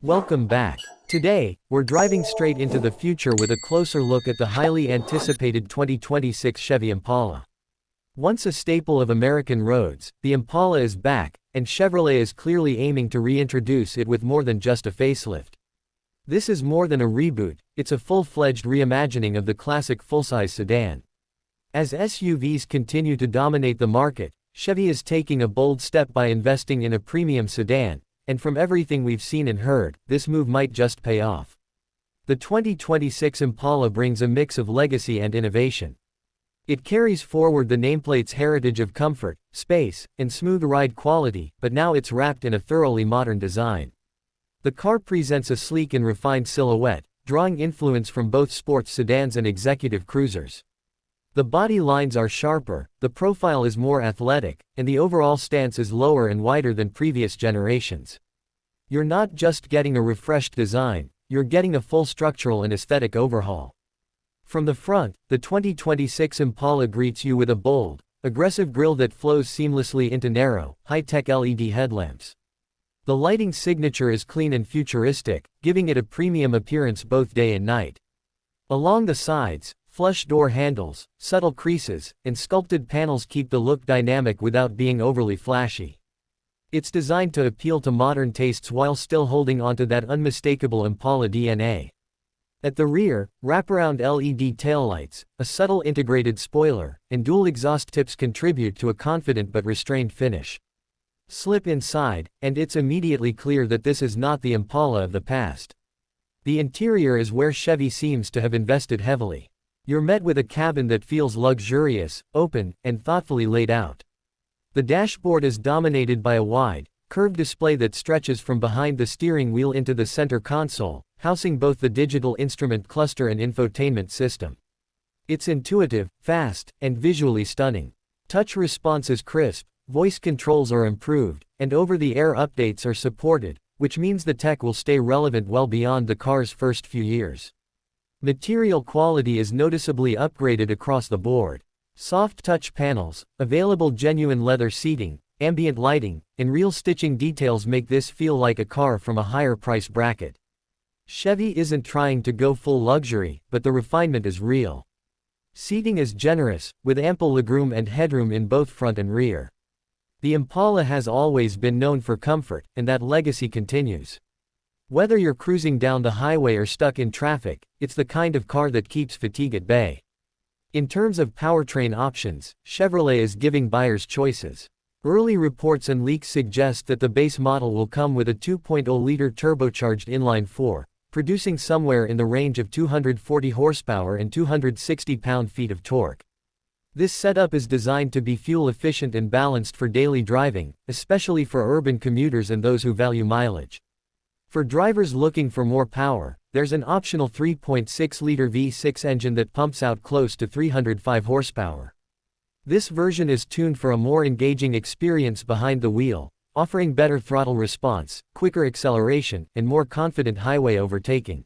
Welcome back. Today, we're driving straight into the future with a closer look at the highly anticipated 2026 Chevy Impala. Once a staple of American roads, the Impala is back, and Chevrolet is clearly aiming to reintroduce it with more than just a facelift. This is more than a reboot, it's a full-fledged reimagining of the classic full-size sedan. As SUVs continue to dominate the market, Chevy is taking a bold step by investing in a premium sedan, and from everything we've seen and heard, this move might just pay off. The 2026 Impala brings a mix of legacy and innovation. It carries forward the nameplate's heritage of comfort, space, and smooth ride quality, but now it's wrapped in a thoroughly modern design. The car presents a sleek and refined silhouette, drawing influence from both sports sedans and executive cruisers. The body lines are sharper, the profile is more athletic, and the overall stance is lower and wider than previous generations. You're not just getting a refreshed design, you're getting a full structural and aesthetic overhaul. From the front, the 2026 Impala greets you with a bold, aggressive grille that flows seamlessly into narrow, high-tech LED headlamps. The lighting signature is clean and futuristic, giving it a premium appearance both day and night. Along the sides, flush door handles, subtle creases, and sculpted panels keep the look dynamic without being overly flashy. It's designed to appeal to modern tastes while still holding onto that unmistakable Impala DNA. At the rear, wraparound LED taillights, a subtle integrated spoiler, and dual exhaust tips contribute to a confident but restrained finish. Slip inside, and it's immediately clear that this is not the Impala of the past. The interior is where Chevy seems to have invested heavily. You're met with a cabin that feels luxurious, open, and thoughtfully laid out. The dashboard is dominated by a wide, curved display that stretches from behind the steering wheel into the center console, housing both the digital instrument cluster and infotainment system. It's intuitive, fast, and visually stunning. Touch response is crisp, voice controls are improved, and over-the-air updates are supported, which means the tech will stay relevant well beyond the car's first few years. Material quality is noticeably upgraded across the board. Soft touch panels, available genuine leather seating, ambient lighting, and real stitching details make this feel like a car from a higher price bracket. Chevy isn't trying to go full luxury, but the refinement is real. Seating is generous, with ample legroom and headroom in both front and rear. The Impala has always been known for comfort, and that legacy continues. Whether you're cruising down the highway or stuck in traffic, it's the kind of car that keeps fatigue at bay. In terms of powertrain options, Chevrolet is giving buyers choices. Early reports and leaks suggest that the base model will come with a 2.0-liter turbocharged inline-4, producing somewhere in the range of 240 horsepower and 260 pound-feet of torque. This setup is designed to be fuel-efficient and balanced for daily driving, especially for urban commuters and those who value mileage. For drivers looking for more power, there's an optional 3.6-liter V6 engine that pumps out close to 305 horsepower. This version is tuned for a more engaging experience behind the wheel, offering better throttle response, quicker acceleration, and more confident highway overtaking.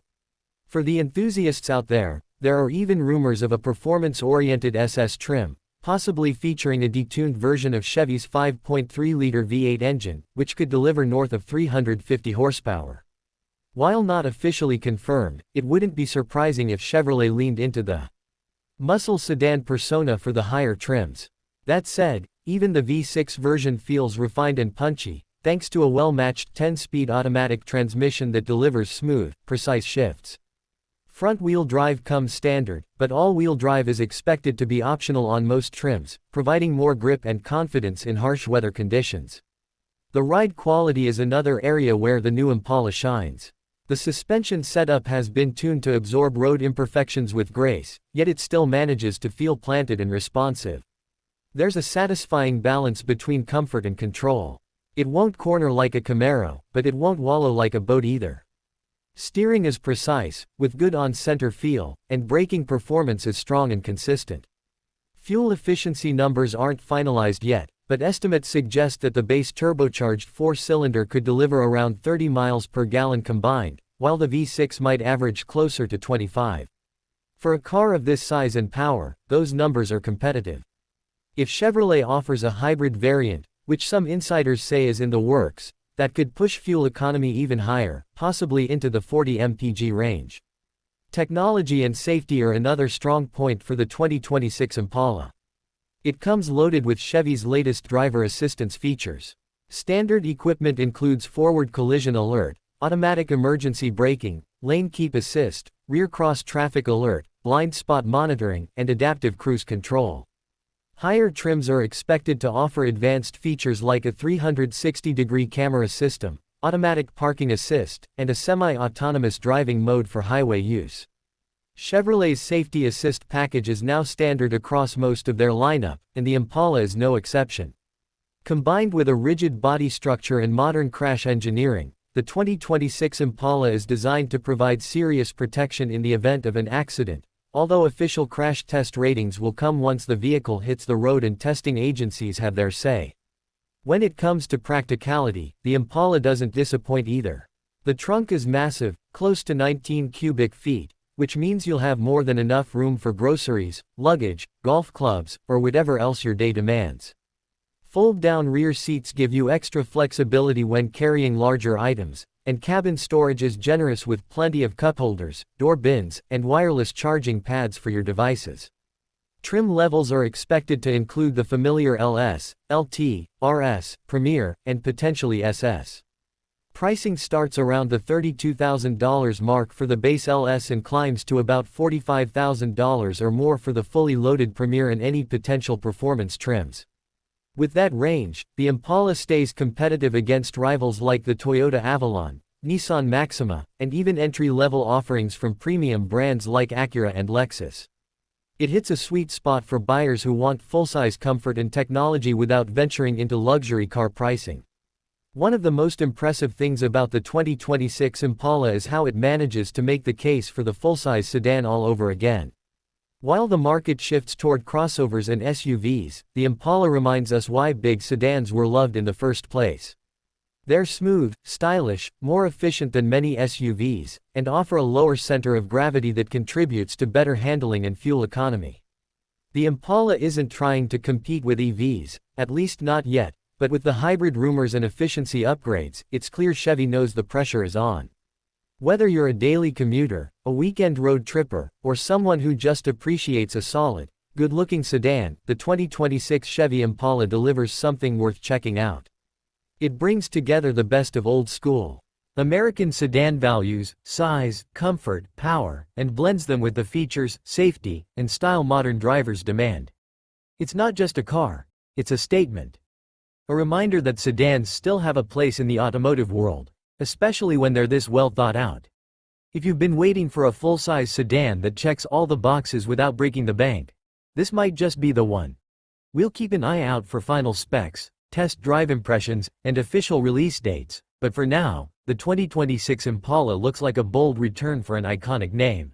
For the enthusiasts out there, there are even rumors of a performance-oriented SS trim, possibly featuring a detuned version of Chevy's 5.3-liter V8 engine, which could deliver north of 350 horsepower. While not officially confirmed, it wouldn't be surprising if Chevrolet leaned into the muscle sedan persona for the higher trims. That said, even the V6 version feels refined and punchy, thanks to a well-matched 10-speed automatic transmission that delivers smooth, precise shifts. Front-wheel drive comes standard, but all-wheel drive is expected to be optional on most trims, providing more grip and confidence in harsh weather conditions. The ride quality is another area where the new Impala shines. The suspension setup has been tuned to absorb road imperfections with grace, yet it still manages to feel planted and responsive. There's a satisfying balance between comfort and control. It won't corner like a Camaro, but it won't wallow like a boat either. Steering is precise, with good on-center feel, and braking performance is strong and consistent. Fuel efficiency numbers aren't finalized yet, but estimates suggest that the base turbocharged 4-cylinder could deliver around 30 miles per gallon combined, while the V6 might average closer to 25. For a car of this size and power, those numbers are competitive. If Chevrolet offers a hybrid variant, which some insiders say is in the works, that could push fuel economy even higher, possibly into the 40 mpg range. Technology and safety are another strong point for the 2026 Impala. It comes loaded with Chevy's latest driver assistance features. Standard equipment includes forward collision alert, automatic emergency braking, lane keep assist, rear cross traffic alert, blind spot monitoring, and adaptive cruise control. Higher trims are expected to offer advanced features like a 360-degree camera system, automatic parking assist, and a semi-autonomous driving mode for highway use. Chevrolet's Safety Assist package is now standard across most of their lineup, and the Impala is no exception. Combined with a rigid body structure and modern crash engineering, the 2026 Impala is designed to provide serious protection in the event of an accident, although official crash test ratings will come once the vehicle hits the road and testing agencies have their say. When it comes to practicality, the Impala doesn't disappoint either. The trunk is massive, close to 19 cubic feet, which means you'll have more than enough room for groceries, luggage, golf clubs, or whatever else your day demands. Fold-down rear seats give you extra flexibility when carrying larger items, and cabin storage is generous with plenty of cup holders, door bins, and wireless charging pads for your devices. Trim levels are expected to include the familiar LS, LT, RS, Premier, and potentially SS. Pricing starts around the $32,000 mark for the base LS and climbs to about $45,000 or more for the fully loaded Premier and any potential performance trims. With that range, the Impala stays competitive against rivals like the Toyota Avalon, Nissan Maxima, and even entry-level offerings from premium brands like Acura and Lexus. It hits a sweet spot for buyers who want full-size comfort and technology without venturing into luxury car pricing. One of the most impressive things about the 2026 Impala is how it manages to make the case for the full-size sedan all over again. While the market shifts toward crossovers and SUVs, the Impala reminds us why big sedans were loved in the first place. They're smooth, stylish, more efficient than many SUVs, and offer a lower center of gravity that contributes to better handling and fuel economy. The Impala isn't trying to compete with EVs, at least not yet, but with the hybrid rumors and efficiency upgrades, it's clear Chevy knows the pressure is on. Whether you're a daily commuter, a weekend road tripper, or someone who just appreciates a solid, good-looking sedan, the 2026 Chevy Impala delivers something worth checking out. It brings together the best of old-school American sedan values, size, comfort, power, and blends them with the features, safety, and style modern drivers demand. It's not just a car, it's a statement. A reminder that sedans still have a place in the automotive world, especially when they're this well thought out. If you've been waiting for a full-size sedan that checks all the boxes without breaking the bank, this might just be the one. We'll keep an eye out for final specs, test drive impressions, and official release dates, but for now, the 2026 Impala looks like a bold return for an iconic name.